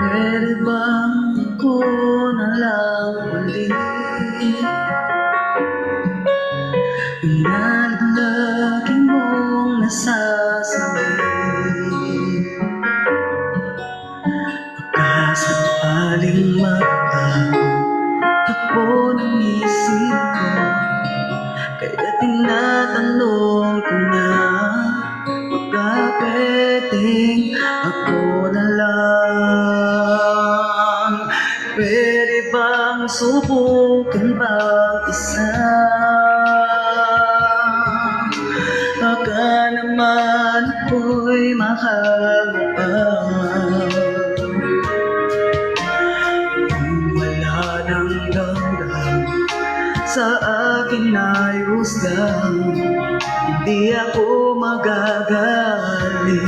Pwede bang ko na lang ulit pinalagi mong nasasabi? Pagkasakaling magbago takbo ng isip ko, kaya tinatanong ko na baka pwedeng ako na lang. Pwede bang subukan bang isa? Baka naman ako'y mahal mo pa. Kung wala nang damdam sa akin ay husgang, hindi ako magagalit,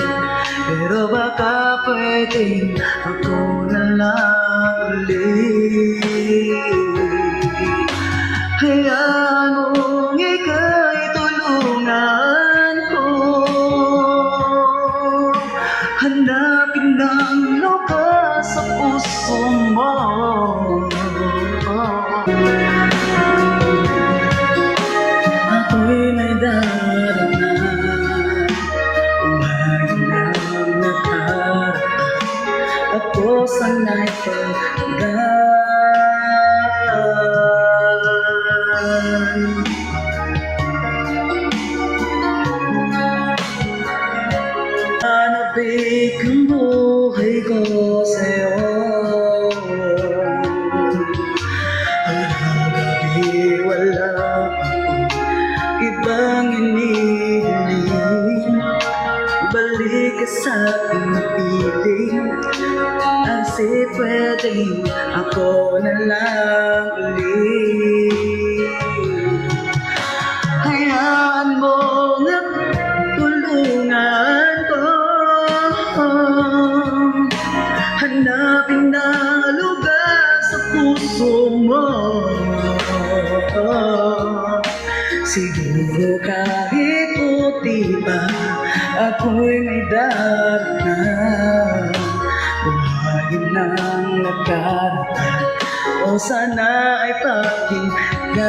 pero baka pwedeng ako na lang ulit. Hayaan mong ika'y tulungan ko, hanapin ang lugar sa puso mo. Ako'y may darana, buhay ng nakaraan. Ako sana'y pagdaan. Hanapin ang buhay ko sa'yo. Hanggang gabi wala akong ibang inihiling. Balik ka sa aking piling, kasi pwedeng ako na lang ulit. Hayaan mo na tulungan ko, hanapin na lugar sa puso mo. Siguro kahit puti pa ako'y may darana, buhayin ng nakaraan, o sana ay pakinggan.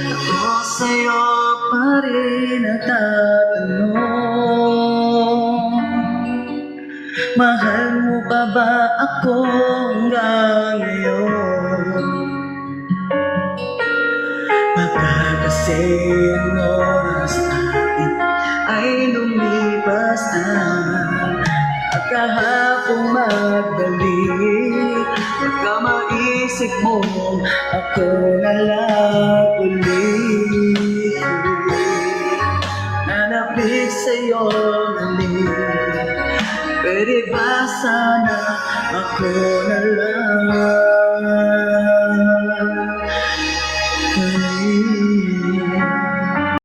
Ako sa'yo pa rin nagtatanong, mahal mo pa ba ako hanggang ngayon? Baka kasi ang oras natin ay lumipas na, at kahapong magbalik, baka maisip mo ako na lang ulit. Nanapig sa'yo ulit, pwede ba sana ako na lang